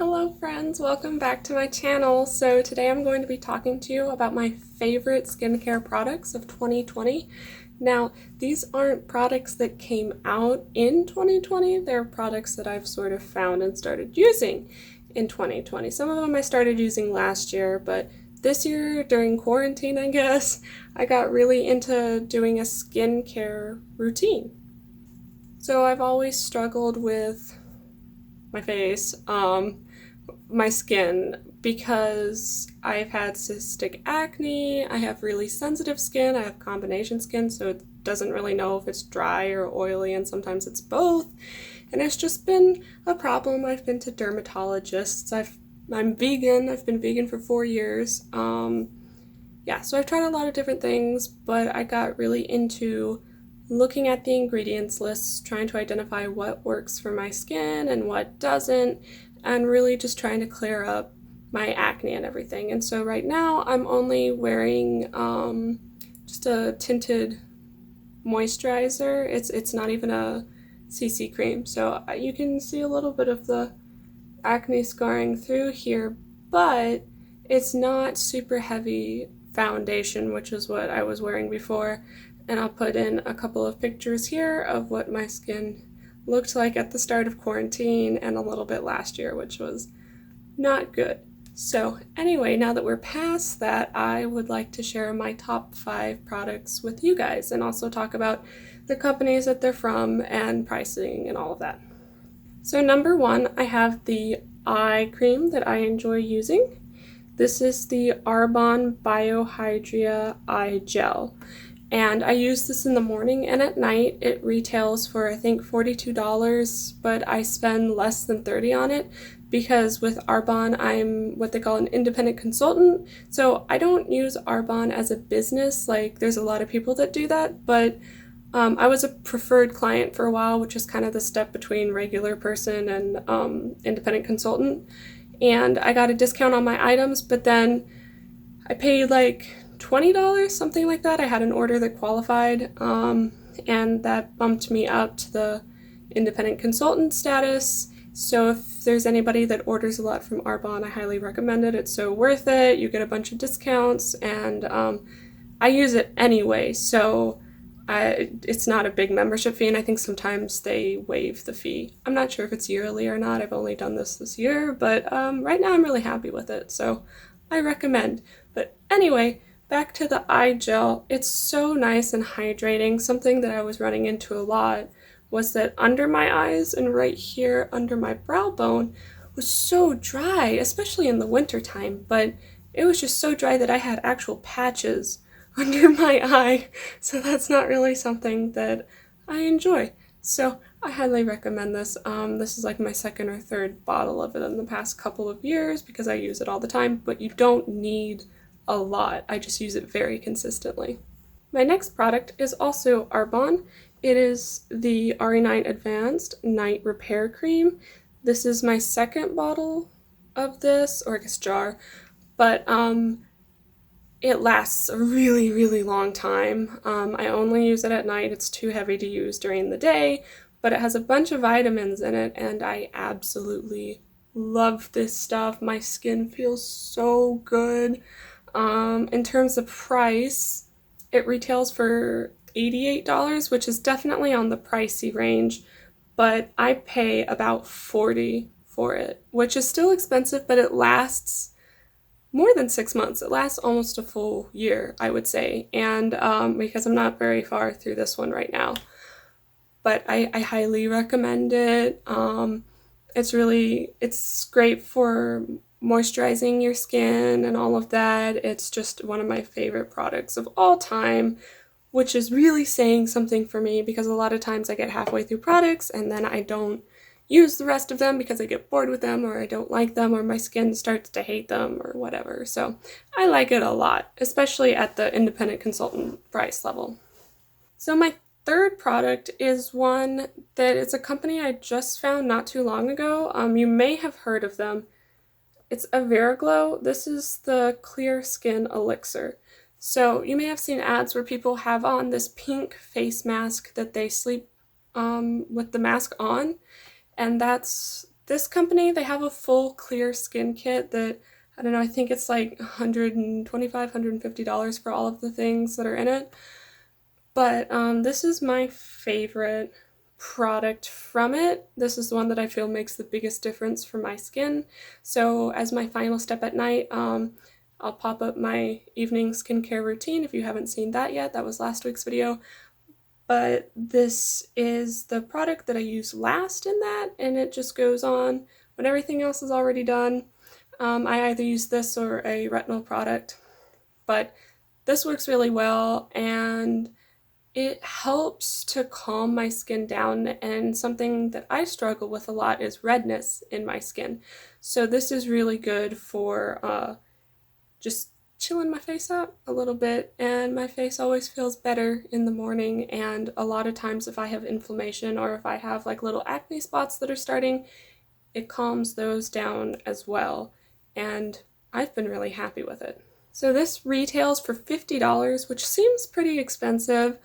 Hello friends, welcome back to my channel. So today I'm going to be talking to you about my favorite skincare products of 2020. Now, these aren't products that came out in 2020, they're products that I've sort of found and started using in 2020. Some of them I started using last year, but this year during quarantine, I guess, I got really into doing a skincare routine. So I've always struggled with my face, my skin, because I've had cystic acne, I have really sensitive skin, I have combination skin, so it doesn't really know if it's dry or oily, and sometimes it's both, and it's just been a problem. I've been to dermatologists, I'm vegan, I've been vegan for 4 years, yeah, so I've tried a lot of different things, but I got really into looking at the ingredients lists, trying to identify what works for my skin and what doesn't, and really just trying to clear up my acne and everything. And so right now I'm only wearing just a tinted moisturizer. It's not even a CC cream, so you can see a little bit of the acne scarring through here, but it's not super heavy foundation, which is what I was wearing before. And I'll put in a couple of pictures here of what my skin looked like at the start of quarantine and a little bit last year, which was not good. So anyway, now that we're past that, I would like to share my top 5 products with you guys and also talk about the companies that they're from and pricing and all of that. So number 1, I have the eye cream that I enjoy using. This is the Arbonne Bio-Hydria Eye Gel. And I use this in the morning and at night. It retails for I think $42, but I spend less than $30 on it because with Arbonne I'm what they call an independent consultant. So I don't use Arbonne as a business, like there's a lot of people that do that, but I was a preferred client for a while, which is kind of the step between regular person and independent consultant. And I got a discount on my items, but then I paid like $20, something like that. I had an order that qualified, and that bumped me up to the independent consultant status. So if there's anybody that orders a lot from Arbonne, I highly recommend it. It's so worth it. You get a bunch of discounts, and I use it anyway, so it's not a big membership fee, and I think sometimes they waive the fee. I'm not sure if it's yearly or not. I've only done this year, but right now I'm really happy with it, so I recommend. But anyway, back to the eye gel. It's so nice and hydrating. Something that I was running into a lot was that under my eyes and right here under my brow bone was so dry, especially in the winter time, but it was just so dry that I had actual patches under my eye, so that's not really something that I enjoy. So I highly recommend this. This is like my second or third bottle of it in the past couple of years because I use it all the time, but you don't need a lot. I just use it very consistently. My next product is also Arbonne. It is the RE9 Advanced Night Repair Cream. This is my second bottle of this, or I guess jar, but it lasts a really, really long time. I only use it at night. It's too heavy to use during the day, but it has a bunch of vitamins in it, and I absolutely love this stuff. My skin feels so good. In terms of price, it retails for $88, which is definitely on the pricey range, but I pay about $40 for it, which is still expensive, but it lasts more than 6 months. It lasts almost a full year, I would say, and because I'm not very far through this one right now, but I highly recommend it. It's great for moisturizing your skin and all of that. It's just one of my favorite products of all time, which is really saying something for me because a lot of times I get halfway through products and then I don't use the rest of them because I get bored with them or I don't like them or my skin starts to hate them or whatever. So I like it a lot, especially at the independent consultant price level. So my third product is one that it's a company I just found not too long ago. You may have heard of them. It's AverrAglow. This is the Clear Skin Elixir. So you may have seen ads where people have on this pink face mask that they sleep with the mask on, and that's This company, they have a full clear skin kit that, I don't know, I think it's like $125, $150 for all of the things that are in it. But this is my favorite product from it. This is the one that I feel makes the biggest difference for my skin. So as my final step at night, I'll pop up my evening skincare routine. If you haven't seen that yet, that was last week's video. But this is the product that I use last in that, and it just goes on when everything else is already done. I either use this or a retinol product, but this works really well, and it helps to calm my skin down, and something that I struggle with a lot is redness in my skin. So this is really good for just chilling my face out a little bit, and my face always feels better in the morning. And a lot of times if I have inflammation or if I have like little acne spots that are starting, it calms those down as well, and I've been really happy with it. So this retails for $50, which seems pretty expensive,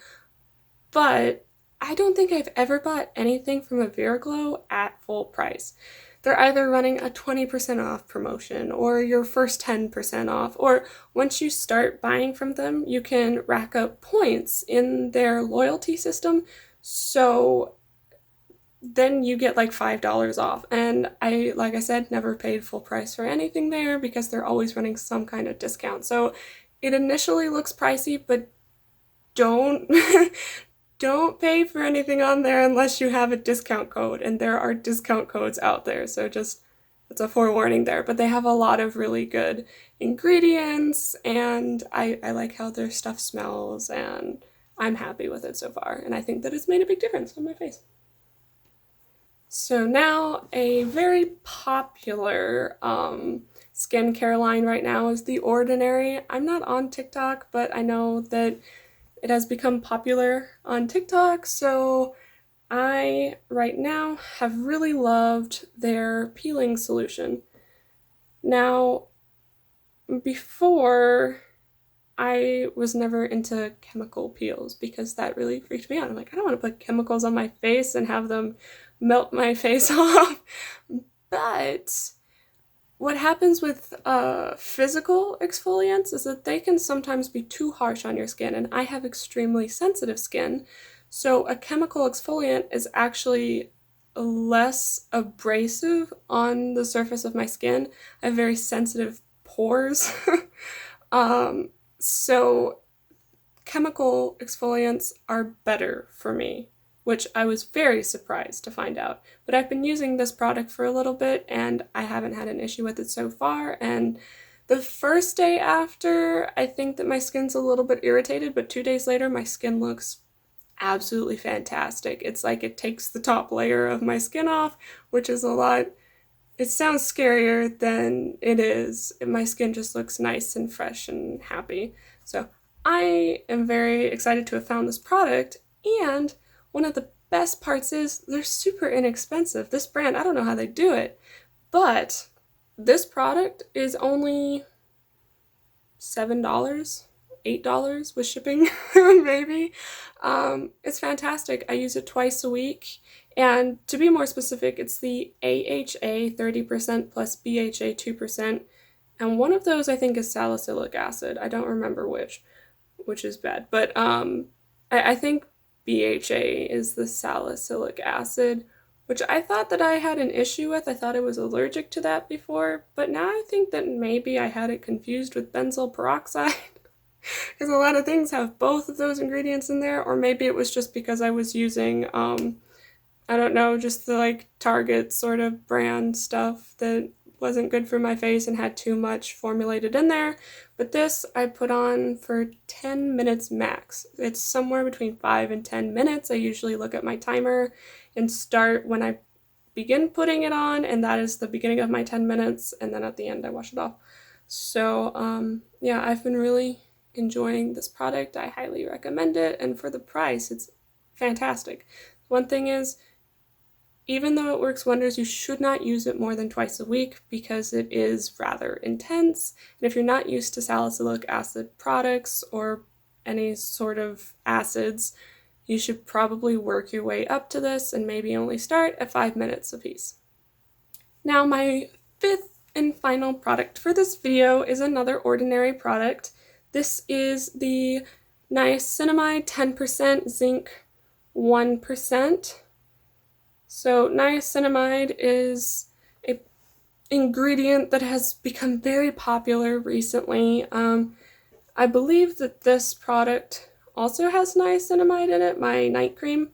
but I don't think I've ever bought anything from AverrAglow at full price. They're either running a 20% off promotion or your first 10% off, or once you start buying from them, you can rack up points in their loyalty system, so then you get like $5 off. And I, like I said, never paid full price for anything there because they're always running some kind of discount. So it initially looks pricey, but don't don't pay for anything on there unless you have a discount code, and there are discount codes out there, so just, it's a forewarning there. But they have a lot of really good ingredients, and I like how their stuff smells, and I'm happy with it so far, and I think that it's made a big difference on my face. So now, a very popular skincare line right now is The Ordinary. I'm not on TikTok, but I know that it has become popular on TikTok, so I, right now, have really loved their peeling solution. Now, before, I was never into chemical peels because that really freaked me out. I'm like, I don't want to put chemicals on my face and have them melt my face off. But what happens with physical exfoliants is that they can sometimes be too harsh on your skin, and I have extremely sensitive skin, so a chemical exfoliant is actually less abrasive on the surface of my skin. I have very sensitive pores, so chemical exfoliants are better for me, which I was very surprised to find out. But I've been using this product for a little bit, and I haven't had an issue with it so far. And the first day after, I think that my skin's a little bit irritated, but 2 days later, my skin looks absolutely fantastic. It's like it takes the top layer of my skin off, which is a lot. It sounds scarier than it is. My skin just looks nice and fresh and happy. So I am very excited to have found this product, and one of the best parts is they're super inexpensive. This brand, I don't know how they do it, but this product is only $7, $8 with shipping, maybe. It's fantastic. I use it twice a week, and to be more specific, it's the AHA 30% plus BHA 2%, and one of those I think is salicylic acid. I don't remember which is bad, but I think BHA is the salicylic acid, which I thought that I had an issue with. I thought I was allergic to that before, but now I think that maybe I had it confused with benzoyl peroxide, because a lot of things have both of those ingredients in there, or maybe it was just because I was using, I don't know, just the like Target sort of brand stuff that wasn't good for my face and had too much formulated in there. But this I put on for 10 minutes max. It's somewhere between 5 and 10 minutes. I usually look at my timer and start when I begin putting it on, and that is the beginning of my 10 minutes, and then at the end I wash it off. So yeah, I've been really enjoying this product. I highly recommend it, and for the price, it's fantastic. One thing is, even though it works wonders, you should not use it more than twice a week because it is rather intense. And if you're not used to salicylic acid products or any sort of acids, you should probably work your way up to this and maybe only start at 5 minutes a piece. Now my fifth and final product for this video is another ordinary product. This is the Niacinamide 10%, Zinc 1%. So niacinamide is an ingredient that has become very popular recently. I believe that this product also has niacinamide in it, my night cream.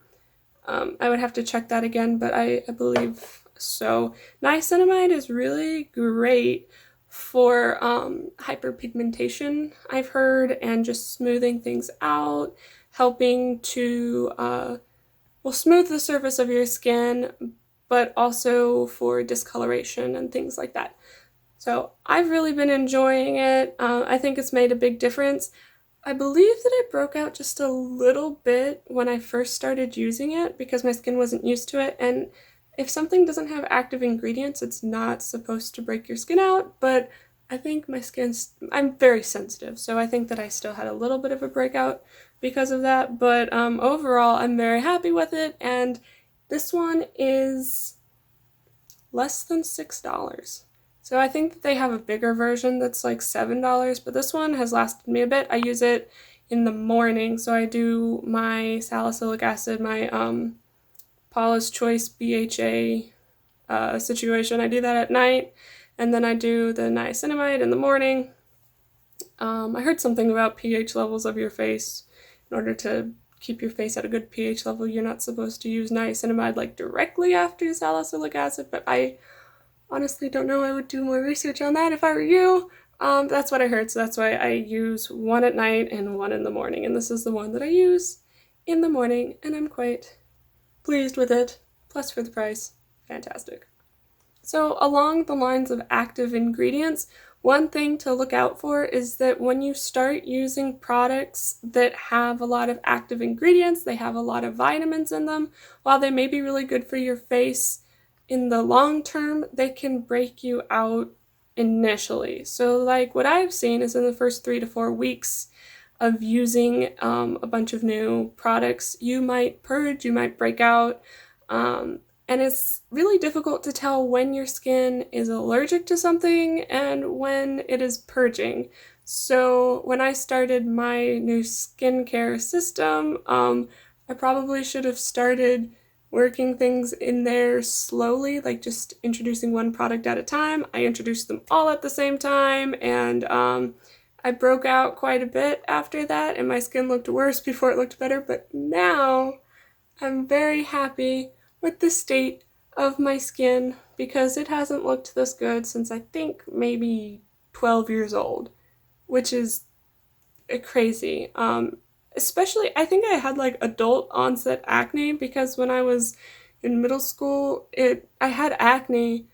I would have to check that again, but I believe so. Niacinamide is really great for hyperpigmentation, I've heard, and just smoothing things out, helping to smooth the surface of your skin, but also for discoloration and things like that. So I've really been enjoying it. I think it's made a big difference. I believe that it broke out just a little bit when I first started using it because my skin wasn't used to it, and if something doesn't have active ingredients, it's not supposed to break your skin out, but I think I'm very sensitive, so I think that I still had a little bit of a breakout because of that, but overall I'm very happy with it, and this one is less than $6. So I think that they have a bigger version that's like $7, but this one has lasted me a bit. I use it in the morning, so I do my salicylic acid, my Paula's Choice BHA situation. I do that at night, and then I do the niacinamide in the morning. I heard something about pH levels of your face. In order to keep your face at a good pH level, you're not supposed to use niacinamide like directly after salicylic acid, but I honestly don't know. I would do more research on that if I were you. That's what I heard, so that's why I use one at night and one in the morning, and this is the one that I use in the morning, and I'm quite pleased with it. Plus for the price, fantastic. So along the lines of active ingredients, one thing to look out for is that when you start using products that have a lot of active ingredients, they have a lot of vitamins in them, while they may be really good for your face, in the long term, they can break you out initially. So like what I've seen is in the first 3 to 4 weeks of using a bunch of new products, you might purge, you might break out, and it's really difficult to tell when your skin is allergic to something and when it is purging. So when I started my new skincare system, I probably should have started working things in there slowly, like just introducing one product at a time. I introduced them all at the same time, and I broke out quite a bit after that, and my skin looked worse before it looked better, but now I'm very happy with the state of my skin because it hasn't looked this good since I think maybe 12 years old, which is crazy. Especially, I think I had like adult onset acne because when I was in middle school, I had acne,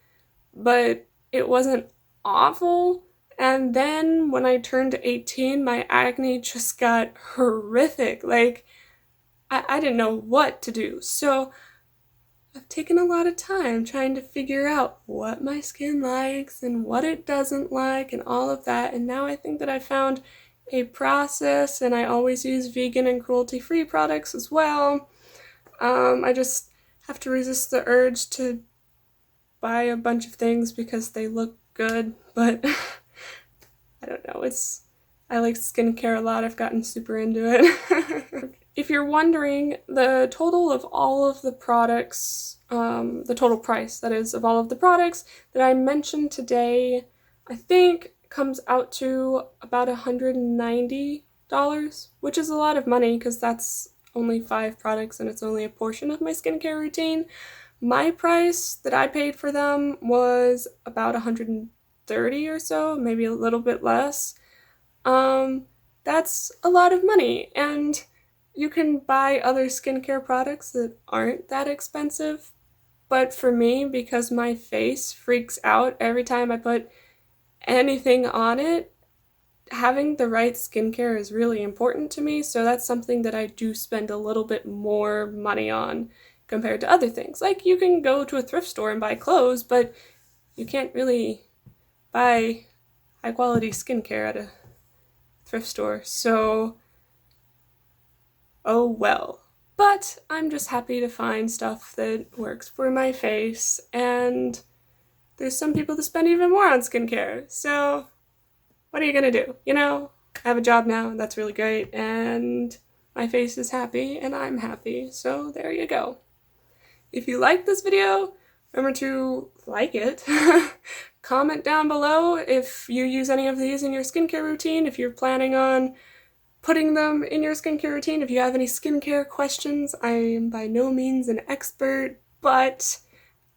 but it wasn't awful. And then when I turned 18, my acne just got horrific. Like, I didn't know what to do. So I've taken a lot of time trying to figure out what my skin likes and what it doesn't like and all of that. And now I think that I found a process, and I always use vegan and cruelty-free products as well. I just have to resist the urge to buy a bunch of things because they look good, but I don't know, I like skincare a lot. I've gotten super into it. If you're wondering, the total of all of the products, the total price, that is, of all of the products that I mentioned today, I think comes out to about $190, which is a lot of money because that's only 5 products and it's only a portion of my skincare routine. My price that I paid for them was about $130 or so, maybe a little bit less. That's a lot of money, and you can buy other skincare products that aren't that expensive, but for me, because my face freaks out every time I put anything on it, having the right skincare is really important to me, so that's something that I do spend a little bit more money on compared to other things. Like, you can go to a thrift store and buy clothes, but you can't really buy high quality skincare at a thrift store, so oh well. But I'm just happy to find stuff that works for my face, and there's some people that spend even more on skincare. So what are you gonna do? You know, I have a job now, and that's really great, and my face is happy, and I'm happy. So there you go. If you like this video, remember to like it. Comment down below if you use any of these in your skincare routine, if you're planning on putting them in your skincare routine. If you have any skincare questions, I am by no means an expert, but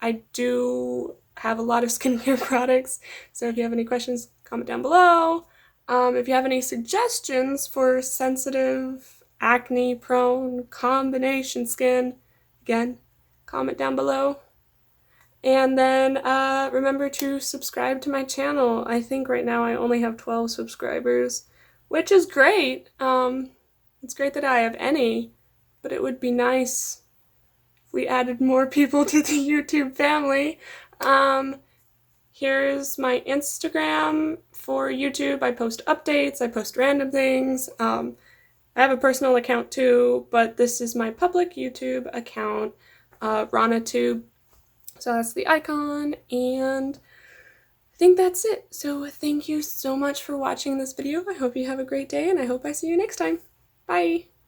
I do have a lot of skincare products, so if you have any questions, comment down below. If you have any suggestions for sensitive, acne-prone, combination skin, again, comment down below. And then remember to subscribe to my channel. I think right now I only have 12 subscribers, which is great. It's great that I have any, but it would be nice if we added more people to the YouTube family. Here's my Instagram for YouTube. I post updates, I post random things. I have a personal account too, but this is my public YouTube account, RanaTube. So that's the icon, and I think that's it. So thank you so much for watching this video. I hope you have a great day, and I hope I see you next time. Bye!